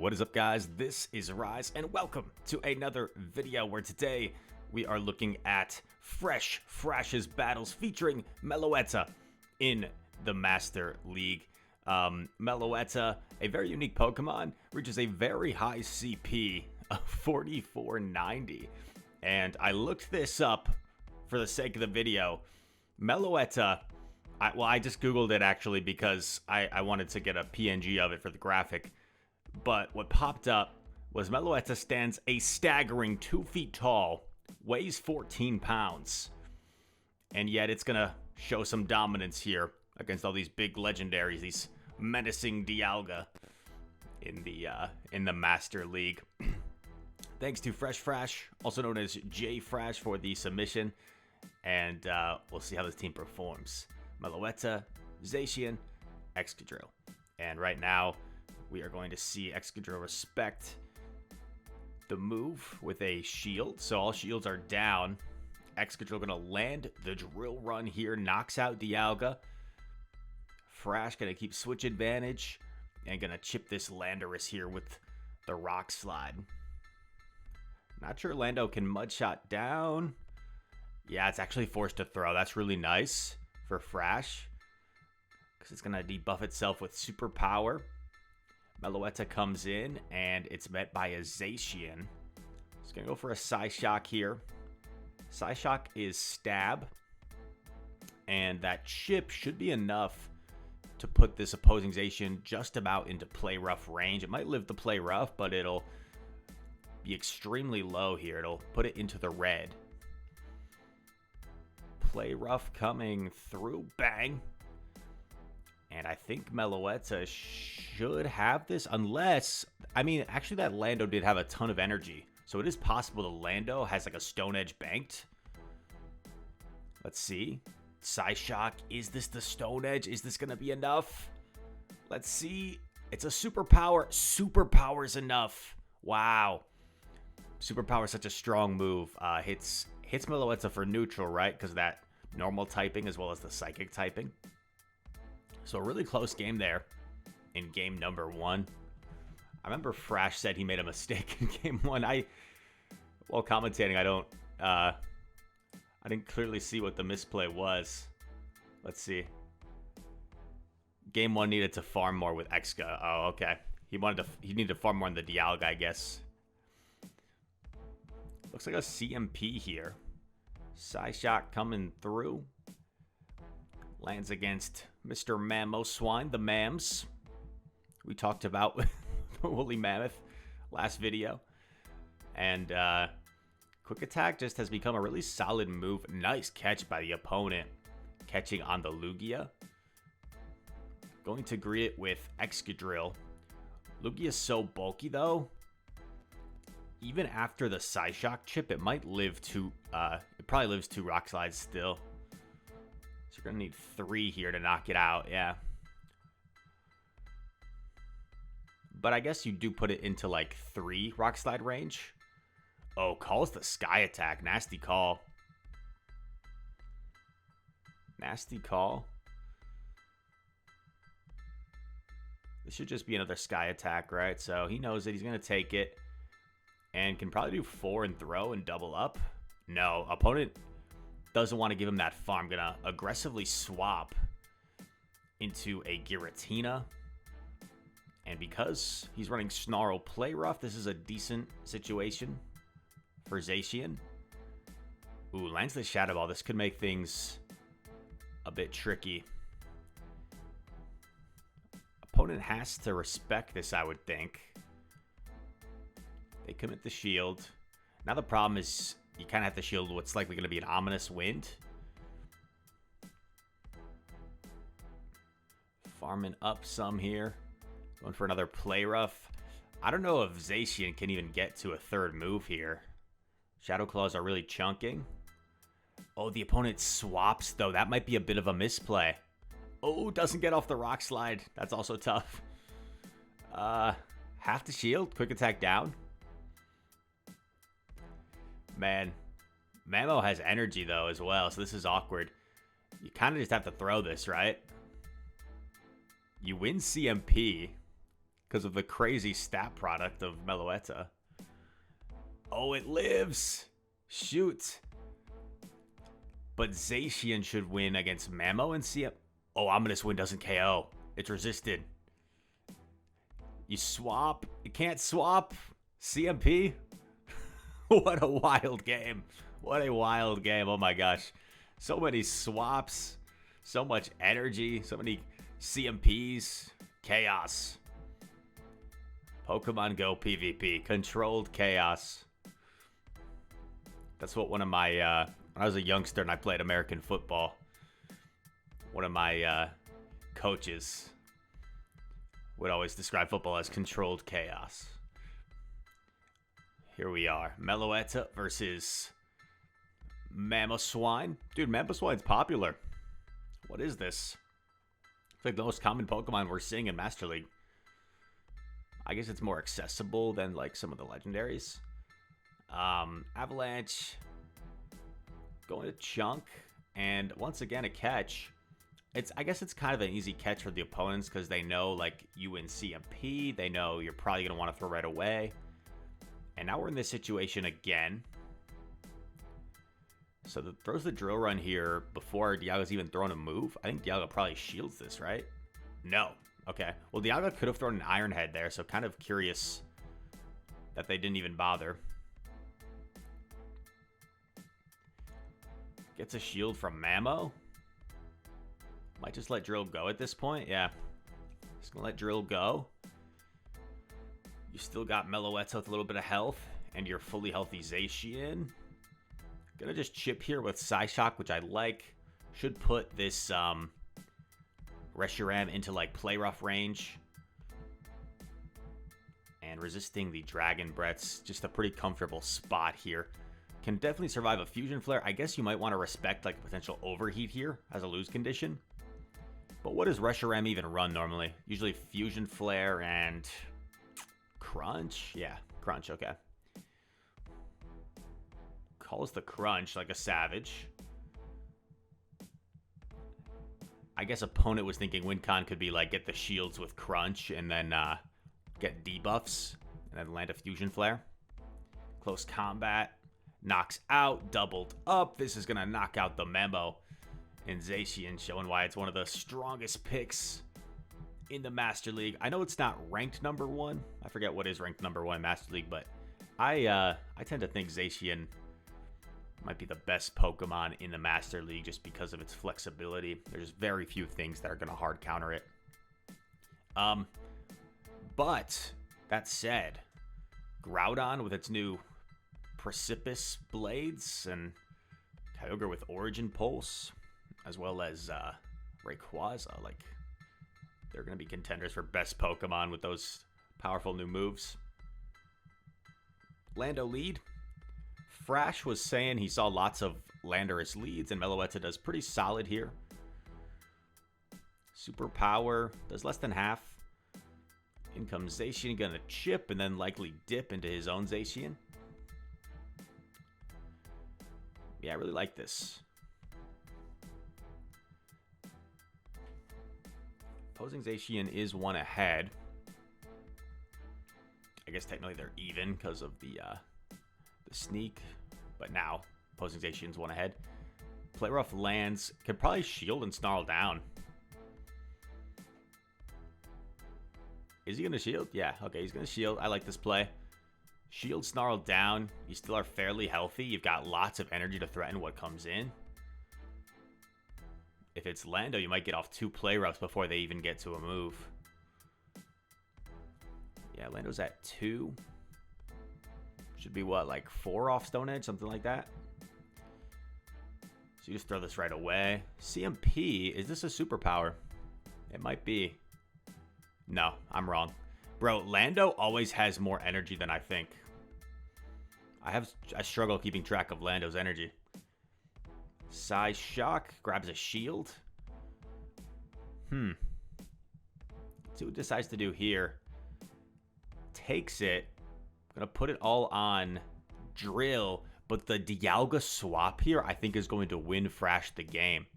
What is up, guys? This is Rise, and welcome to another video where today we are looking at Fresh's battles featuring Meloetta in the Master League. Meloetta, a very unique Pokemon, reaches a very high CP of 4490. And I looked this up for the sake of the video. Meloetta, I just Googled it actually because I wanted to get a PNG of it for the graphic. But what popped up was Meloetta stands a staggering 2 feet tall, weighs 14 pounds. And yet it's going to show some dominance here against all these big legendaries, these menacing Dialga in the Master League. Thanks to Fresh, also known as J Fresh, for the submission. And we'll see how this team performs. Meloetta, Zacian, Excadrill. And right now, we are going to see Excadrill respect the move with a shield. So all shields are down. Excadrill going to land the drill run here. Knocks out Dialga. Fresh going to keep switch advantage. And going to chip this Landorus here with the Rock Slide. Not sure Lando can Mudshot down. Yeah, it's actually forced to throw. That's really nice for Fresh, because it's going to debuff itself with super power. Meloetta comes in, and it's met by a Zacian. It's going to go for a Psyshock here. Psyshock is stab, and that chip should be enough to put this opposing Zacian just about into play rough range. It might live to play rough, but it'll be extremely low here. It'll put it into the red. Play rough coming through. Bang. And I think Meloetta should have this, unless, I mean, actually that Lando did have a ton of energy. So it is possible the Lando has like a Stone Edge banked. Let's see. Psyshock, is this the Stone Edge? Is this going to be enough? Let's see. It's a superpower. Superpower is enough. Wow. Superpower is such a strong move. Hits Meloetta for neutral, right? Because of that normal typing as well as the psychic typing. So a really close game there in game number 1. I remember Fresh said he made a mistake in game 1. While commentating, I didn't clearly see what the misplay was. Let's see. Game 1 needed to farm more with Exca. Oh, okay. He needed to farm more on the Dialga, I guess. Looks like a CMP here. Psyshock coming through. Lands against Mr. Mamoswine, the Mams. We talked about with the Woolly Mammoth last video. And Quick Attack just has become a really solid move. Nice catch by the opponent. Catching on the Lugia. Going to greet it with Excadrill. Lugia is so bulky though. Even after the Psyshock chip, it might live to, it probably lives 2 Rock Slides still. So you're going to need 3 here to knock it out, yeah. But I guess you do put it into like 3 Rock Slide range. Oh, calls the Sky Attack. Nasty call. Nasty call. This should just be another Sky Attack, right? So he knows that he's going to take it. And can probably do 4 and throw and double up. No, opponent doesn't want to give him that farm. Gonna aggressively swap into a Giratina. And because he's running Snarl Play Rough, this is a decent situation for Zacian. Ooh, lands the Shadow Ball. This could make things a bit tricky. Opponent has to respect this, I would think. They commit the shield. Now the problem is you kind of have to shield what's likely going to be an Ominous Wind. Farming up some here. Going for another Play Rough. I don't know if Zacian can even get to a 3rd move here. Shadow Claws are really chunking. Oh, the opponent swaps though. That might be a bit of a misplay. Oh, doesn't get off the Rock Slide. That's also tough. Half the shield. Quick Attack down. Man, Mamo has energy, though, as well, so this is awkward. You kind of just have to throw this, right? You win CMP. because of the crazy stat product of Meloetta. Oh, it lives! Shoot! But Zacian should win against Mamo and CM. Oh, Ominous Wind doesn't KO. It's resisted. You swap. You can't swap. CMP? What a wild game. What a wild game. Oh my gosh. So many swaps. So much energy. So many CMPs. Chaos. Pokemon Go PvP. Controlled chaos. That's what one of my... when I was a youngster and I played American football, one of my coaches would always describe football as controlled chaos. Here we are. Meloetta versus Mamoswine. Dude, Mamoswine's popular. What is this? It's like the most common Pokemon we're seeing in Master League. I guess it's more accessible than like some of the legendaries. Avalanche. Going to Chunk. And once again, a catch. I guess it's kind of an easy catch for the opponents because they know like you in CMP. They know you're probably going to want to throw right away. And now we're in this situation again. So throws the drill run here before Dialga's even thrown a move. I think Dialga probably shields this, right? No. Okay. Well, Dialga could have thrown an Iron Head there, so kind of curious that they didn't even bother. Gets a shield from Mamo. Might just let Drill go at this point. Yeah. Just going to let Drill go. You still got Meloetta with a little bit of health. And your fully healthy Zacian. Gonna just chip here with Psyshock, which I like. Should put this Reshiram into like play rough range. And resisting the Dragon Breath's just a pretty comfortable spot here. Can definitely survive a Fusion Flare. I guess you might want to respect like potential overheat here as a lose condition. But what does Reshiram even run normally? Usually Fusion Flare and Crunch? Yeah, Crunch, okay. Calls the Crunch like a savage. I guess opponent was thinking WinCon could be like get the shields with Crunch and then get debuffs and then land a Fusion Flare. Close combat. Knocks out, doubled up. This is going to knock out the Memo in Zacian, showing why it's one of the strongest picks in the Master League. I know it's not ranked number 1. I forget what is ranked number 1 in Master League, but I tend to think Zacian might be the best Pokemon in the Master League just because of its flexibility. There's very few things that are going to hard counter it. But that said, Groudon with its new Precipitous Blades and Kyogre with Origin Pulse, as well as Rayquaza, like they're going to be contenders for best Pokemon with those powerful new moves. Lando lead. Frash was saying he saw lots of Landorus leads, and Meloetta does pretty solid here. Superpower does less than half. In comes Zacian, gonna chip and then likely dip into his own Zacian. Yeah, I really like this. Opposing Zacian is 1 ahead. I guess technically they're even because of the sneak. But now, opposing Zacian's 1 ahead. Play Rough lands. Could probably shield and snarl down. Is he going to shield? Yeah, okay, he's going to shield. I like this play. Shield, snarl down. You still are fairly healthy. You've got lots of energy to threaten what comes in. If it's Lando, you might get off 2 play roughs before they even get to a move. Yeah, Lando's at 2. Should be what, like 4 off Stone Edge? Something like that. So you just throw this right away. CMP, is this a superpower? It might be. No, I'm wrong. Bro, Lando always has more energy than I think. I struggle keeping track of Lando's energy. Psyshock grabs a shield. Let's see what it decides to do here. Takes it. Gonna put it all on Drill, but the Dialga swap here I think is going to win Frash the game.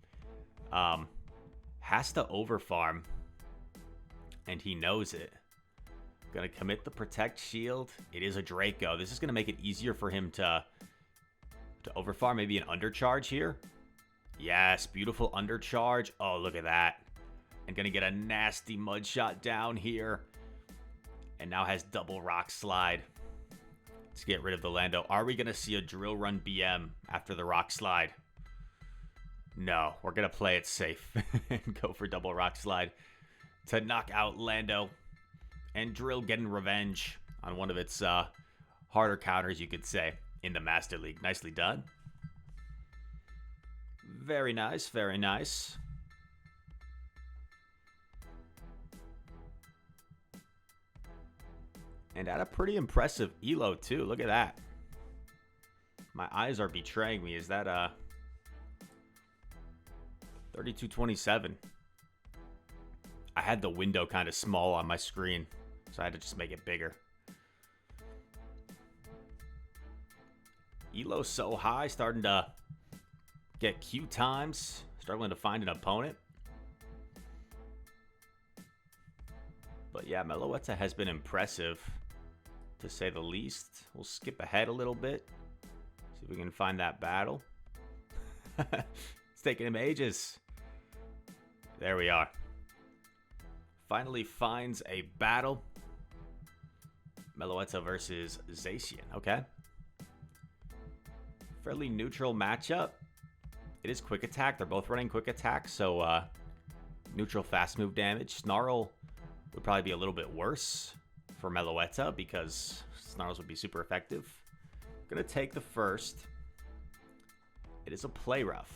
Has to overfarm, and he knows it. Gonna commit the Protect Shield. It is a Draco. This is gonna make it easier for him to overfarm. Maybe an Undercharge here. Yes, beautiful Undercharge. Oh, look at that. And gonna get a nasty Mud Shot down here. And now has double Rock Slide. Let's get rid of the Lando. Are we gonna see a Drill Run BM after the Rock Slide? No, we're gonna play it safe and go for double Rock Slide to knock out Lando. And Drill getting revenge on one of its harder counters, you could say, in the Master League. Nicely done. Very nice, very nice. And at a pretty impressive elo, too. Look at that. My eyes are betraying me. Is that 3227? I had the window kind of small on my screen, so I had to just make it bigger. Elo so high, starting to get Q times, struggling to find an opponent. But yeah, Meloetta has been impressive, to say the least. We'll skip ahead a little bit, see if we can find that battle. It's taking him ages. There we are. Finally finds a battle. Meloetta versus Zacian. Okay. Fairly neutral matchup. It is quick attack. They're both running quick attack, so neutral fast move damage. Snarl would probably be a little bit worse for Meloetta because Snarls would be super effective. Gonna take the first. It is a play rough.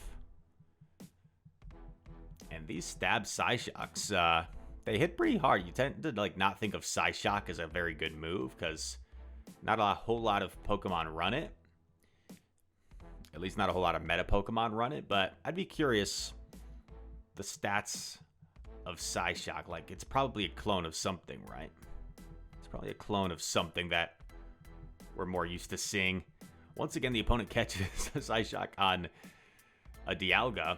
And these stab Psyshocks, they hit pretty hard. You tend to not think of Psyshock as a very good move because not a whole lot of Pokemon run it. At least not a whole lot of meta Pokemon run it, but I'd be curious the stats of Psyshock. It's probably a clone of something, right? It's probably a clone of something that we're more used to seeing. Once again, the opponent catches a Psyshock on a Dialga.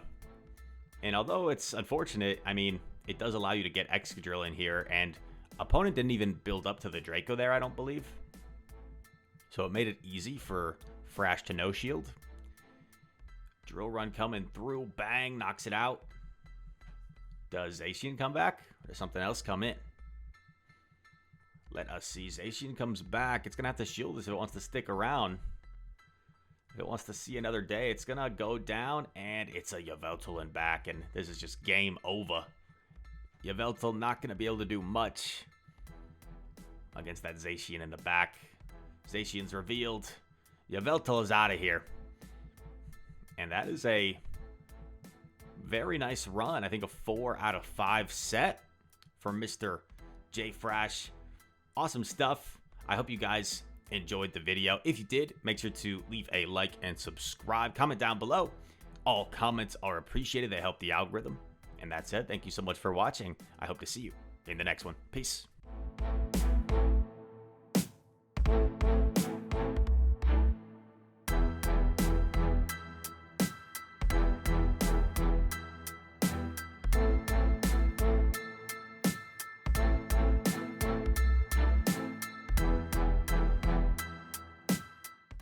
And although it's unfortunate, I mean, it does allow you to get Excadrill in here, and opponent didn't even build up to the Draco there, I don't believe. So it made it easy for Thrash to no shield. Drill Run coming through, bang, knocks it out. Does Zacian come back, or does something else come in? Let us see. Zacian comes back. It's going to have to shield this if it wants to stick around. If it wants to see another day, it's going to go down, and it's a Yveltal back, and this is just game over. Yveltal not going to be able to do much against that Zacian in the back. Zacian's revealed. Yveltal is out of here. And that is a very nice run. I think a 4 out of 5 set for Mr. J Frash. Awesome stuff. I hope you guys enjoyed the video. If you did, make sure to leave a like and subscribe. Comment down below. All comments are appreciated. They help the algorithm. And that said, thank you so much for watching. I hope to see you in the next one. Peace.